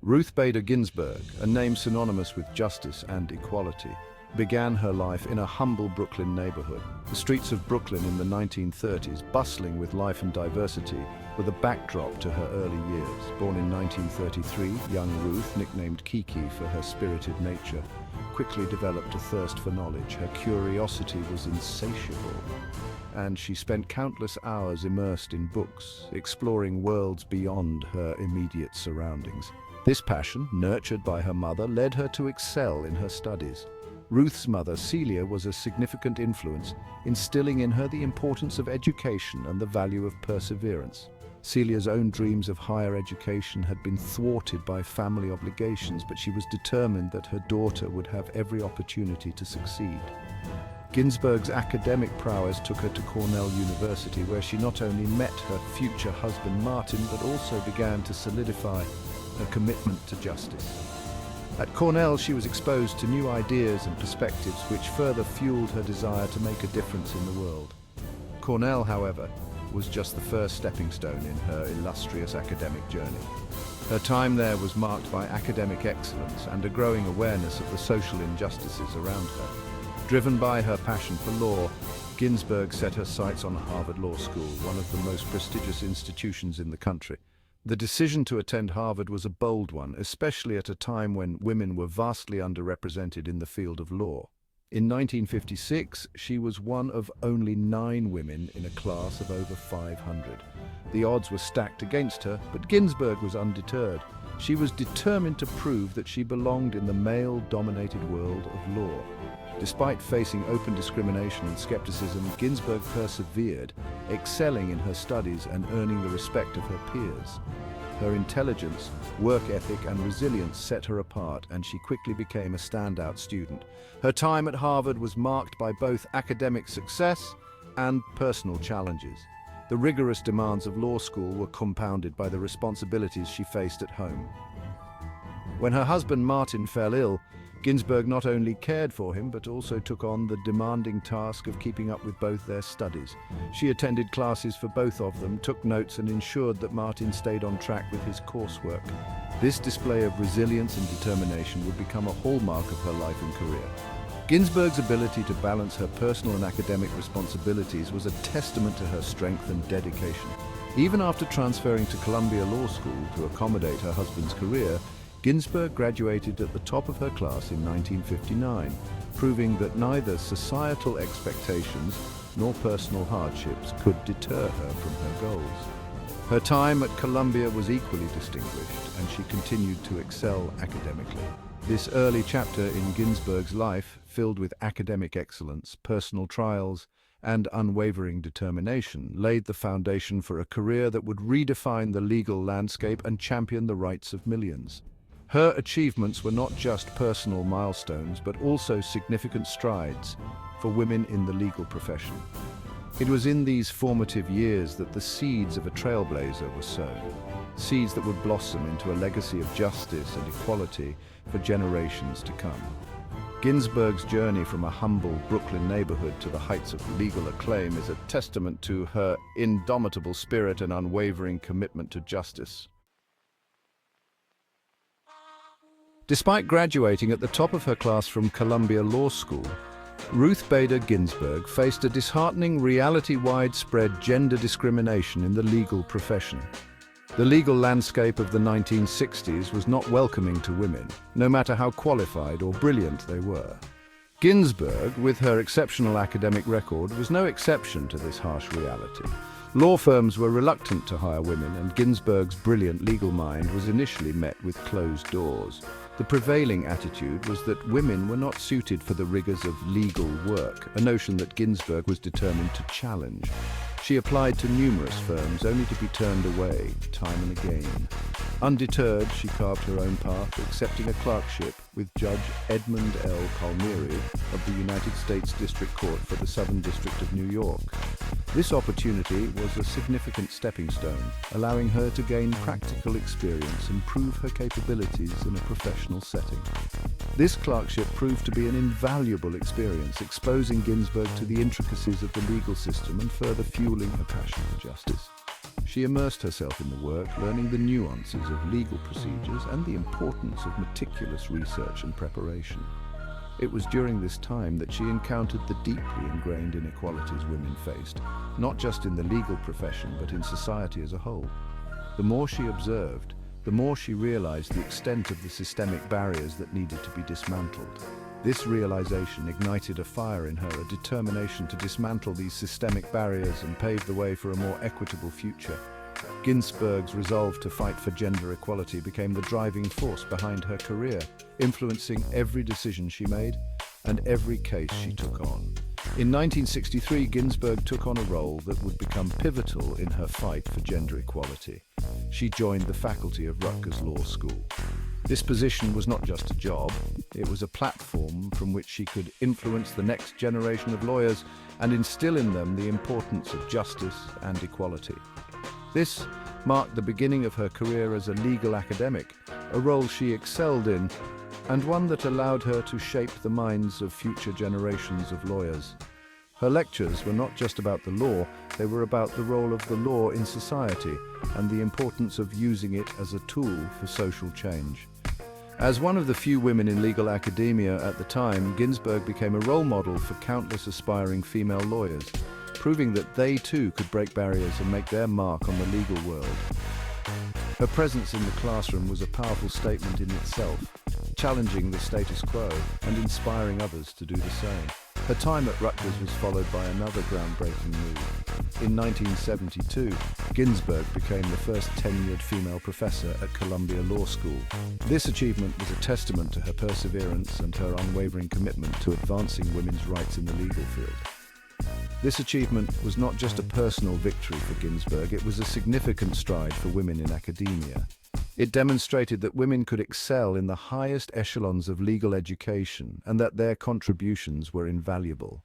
Ruth Bader Ginsburg, a name synonymous with justice and equality, began her life in a humble Brooklyn neighborhood. The streets of Brooklyn in the 1930s, bustling with life and diversity, were the backdrop to her early years. Born in 1933, young Ruth, nicknamed Kiki for her spirited nature, quickly developed a thirst for knowledge. Her curiosity was insatiable, and she spent countless hours immersed in books, exploring worlds beyond her immediate surroundings. This passion, nurtured by her mother, led her to excel in her studies. Ruth's mother, Celia, was a significant influence, instilling in her the importance of education and the value of perseverance. Celia's own dreams of higher education had been thwarted by family obligations, but she was determined that her daughter would have every opportunity to succeed. Ginsburg's academic prowess took her to Cornell University, where she not only met her future husband Martin, but also began to solidify her commitment to justice. At Cornell, she was exposed to new ideas and perspectives, which further fueled her desire to make a difference in the world. Cornell, however, was just the first stepping stone in her illustrious academic journey. Her time there was marked by academic excellence and a growing awareness of the social injustices around her. Driven by her passion for law, Ginsburg set her sights on Harvard Law School, one of the most prestigious institutions in the country. The decision to attend Harvard was a bold one, especially at a time when women were vastly underrepresented in the field of law. In 1956, she was one of only 9 women in a class of over 500. The odds were stacked against her, but Ginsburg was undeterred. She was determined to prove that she belonged in the male-dominated world of law. Despite facing open discrimination and skepticism, Ginsburg persevered, excelling in her studies and earning the respect of her peers. Her intelligence, work ethic, and resilience set her apart, and she quickly became a standout student. Her time at Harvard was marked by both academic success and personal challenges. The rigorous demands of law school were compounded by the responsibilities she faced at home. When her husband Martin fell ill, Ginsburg not only cared for him, but also took on the demanding task of keeping up with both their studies. She attended classes for both of them, took notes, and ensured that Martin stayed on track with his coursework. This display of resilience and determination would become a hallmark of her life and career. Ginsburg's ability to balance her personal and academic responsibilities was a testament to her strength and dedication. Even after transferring to Columbia Law School to accommodate her husband's career, Ginsburg graduated at the top of her class in 1959, proving that neither societal expectations nor personal hardships could deter her from her goals. Her time at Columbia was equally distinguished, and she continued to excel academically. This early chapter in Ginsburg's life, filled with academic excellence, personal trials, and unwavering determination, laid the foundation for a career that would redefine the legal landscape and champion the rights of millions. Her achievements were not just personal milestones, but also significant strides for women in the legal profession. It was in these formative years that the seeds of a trailblazer were sown, seeds that would blossom into a legacy of justice and equality for generations to come. Ginsburg's journey from a humble Brooklyn neighborhood to the heights of legal acclaim is a testament to her indomitable spirit and unwavering commitment to justice. Despite graduating at the top of her class from Columbia Law School, Ruth Bader Ginsburg faced a disheartening reality-widespread gender discrimination in the legal profession. The legal landscape of the 1960s was not welcoming to women, no matter how qualified or brilliant they were. Ginsburg, with her exceptional academic record, was no exception to this harsh reality. Law firms were reluctant to hire women, and Ginsburg's brilliant legal mind was initially met with closed doors. The prevailing attitude was that women were not suited for the rigors of legal work, a notion that Ginsburg was determined to challenge. She applied to numerous firms, only to be turned away time and again. Undeterred, she carved her own path, accepting a clerkship with Judge Edmund L. Palmieri of the United States District Court for the Southern District of New York. This opportunity was a significant stepping stone, allowing her to gain practical experience and prove her capabilities in a professional setting. This clerkship proved to be an invaluable experience, exposing Ginsburg to the intricacies of the legal system and further fueling her passion for justice. She immersed herself in the work, learning the nuances of legal procedures and the importance of meticulous research and preparation. It was during this time that she encountered the deeply ingrained inequalities women faced, not just in the legal profession but in society as a whole. The more she observed, the more she realized the extent of the systemic barriers that needed to be dismantled. This realization ignited a fire in her, a determination to dismantle these systemic barriers and pave the way for a more equitable future. Ginsburg's resolve to fight for gender equality became the driving force behind her career, influencing every decision she made and every case she took on. In 1963, Ginsburg took on a role that would become pivotal in her fight for gender equality. She joined the faculty of Rutgers Law School. This position was not just a job, it was a platform from which she could influence the next generation of lawyers and instill in them the importance of justice and equality. This marked the beginning of her career as a legal academic, a role she excelled in, and one that allowed her to shape the minds of future generations of lawyers. Her lectures were not just about the law, they were about the role of the law in society and the importance of using it as a tool for social change. As one of the few women in legal academia at the time, Ginsburg became a role model for countless aspiring female lawyers, proving that they too could break barriers and make their mark on the legal world. Her presence in the classroom was a powerful statement in itself, challenging the status quo and inspiring others to do the same. Her time at Rutgers was followed by another groundbreaking move. In 1972, Ginsburg became the first tenured female professor at Columbia Law School. This achievement was a testament to her perseverance and her unwavering commitment to advancing women's rights in the legal field. This achievement was not just a personal victory for Ginsburg, it was a significant stride for women in academia. It demonstrated that women could excel in the highest echelons of legal education and that their contributions were invaluable.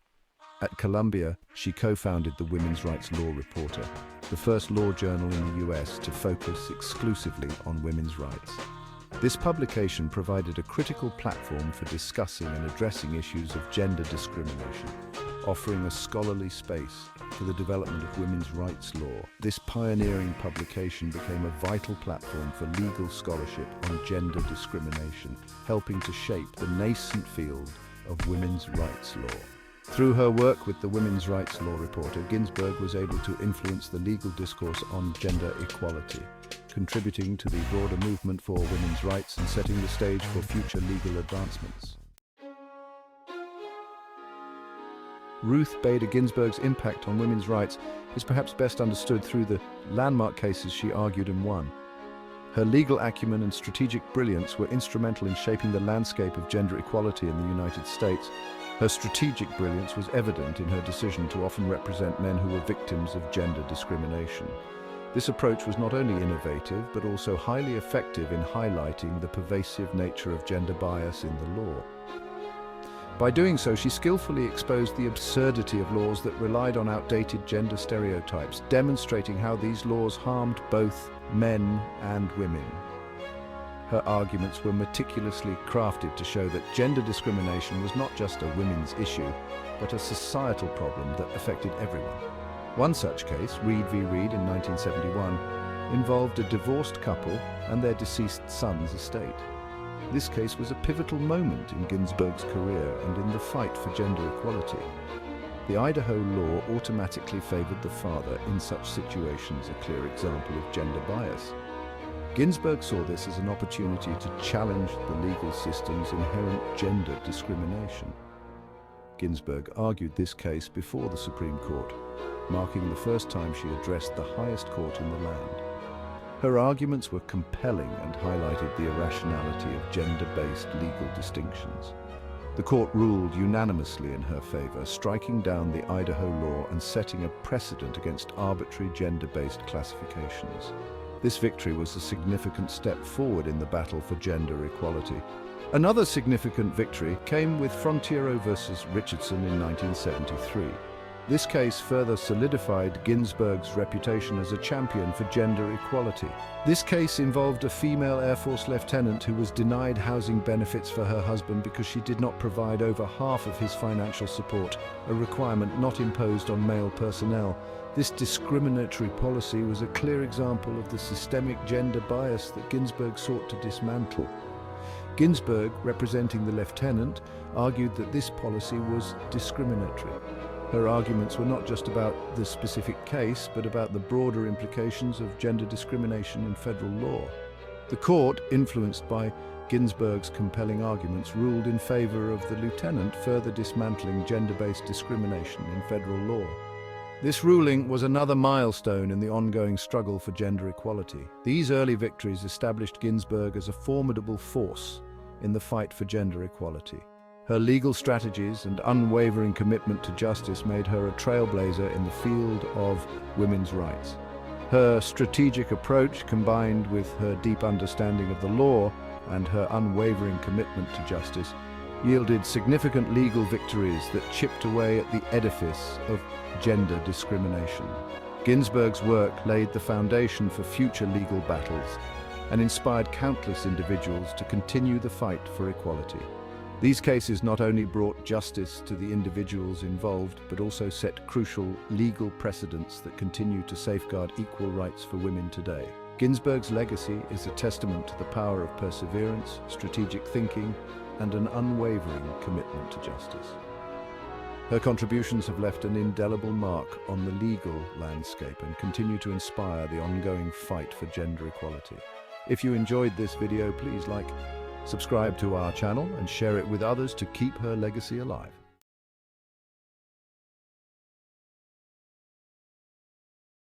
At Columbia, she co-founded the Women's Rights Law Reporter, the first law journal in the US to focus exclusively on women's rights. This publication provided a critical platform for discussing and addressing issues of gender discrimination, offering a scholarly space for the development of women's rights law. This pioneering publication became a vital platform for legal scholarship on gender discrimination, helping to shape the nascent field of women's rights law. Through her work with the Women's Rights Law Reporter, Ginsburg was able to influence the legal discourse on gender equality, contributing to the broader movement for women's rights and setting the stage for future legal advancements. Ruth Bader Ginsburg's impact on women's rights is perhaps best understood through the landmark cases she argued and won. Her legal acumen and strategic brilliance were instrumental in shaping the landscape of gender equality in the United States. Her strategic brilliance was evident in her decision to often represent men who were victims of gender discrimination. This approach was not only innovative, but also highly effective in highlighting the pervasive nature of gender bias in the law. By doing so, she skillfully exposed the absurdity of laws that relied on outdated gender stereotypes, demonstrating how these laws harmed both men and women. Her arguments were meticulously crafted to show that gender discrimination was not just a women's issue, but a societal problem that affected everyone. One such case, Reed v. Reed in 1971, involved a divorced couple and their deceased son's estate. This case was a pivotal moment in Ginsburg's career and in the fight for gender equality. The Idaho law automatically favored the father, in such situations a clear example of gender bias. Ginsburg saw this as an opportunity to challenge the legal system's inherent gender discrimination. Ginsburg argued this case before the Supreme Court, marking the first time she addressed the highest court in the land. Her arguments were compelling and highlighted the irrationality of gender-based legal distinctions. The court ruled unanimously in her favor, striking down the Idaho law and setting a precedent against arbitrary gender-based classifications. This victory was a significant step forward in the battle for gender equality. Another significant victory came with Frontiero versus Richardson in 1973. This case further solidified Ginsburg's reputation as a champion for gender equality. This case involved a female Air Force lieutenant who was denied housing benefits for her husband because she did not provide over half of his financial support, a requirement not imposed on male personnel. This discriminatory policy was a clear example of the systemic gender bias that Ginsburg sought to dismantle. Ginsburg, representing the lieutenant, argued that this policy was discriminatory. Her arguments were not just about the specific case, but about the broader implications of gender discrimination in federal law. The court, influenced by Ginsburg's compelling arguments, ruled in favor of the lieutenant, further dismantling gender-based discrimination in federal law. This ruling was another milestone in the ongoing struggle for gender equality. These early victories established Ginsburg as a formidable force in the fight for gender equality. Her legal strategies and unwavering commitment to justice made her a trailblazer in the field of women's rights. Her strategic approach, combined with her deep understanding of the law and her unwavering commitment to justice, yielded significant legal victories that chipped away at the edifice of gender discrimination. Ginsburg's work laid the foundation for future legal battles and inspired countless individuals to continue the fight for equality. These cases not only brought justice to the individuals involved, but also set crucial legal precedents that continue to safeguard equal rights for women today. Ginsburg's legacy is a testament to the power of perseverance, strategic thinking, and an unwavering commitment to justice. Her contributions have left an indelible mark on the legal landscape and continue to inspire the ongoing fight for gender equality. If you enjoyed this video, please subscribe to our channel and share it with others to keep her legacy alive.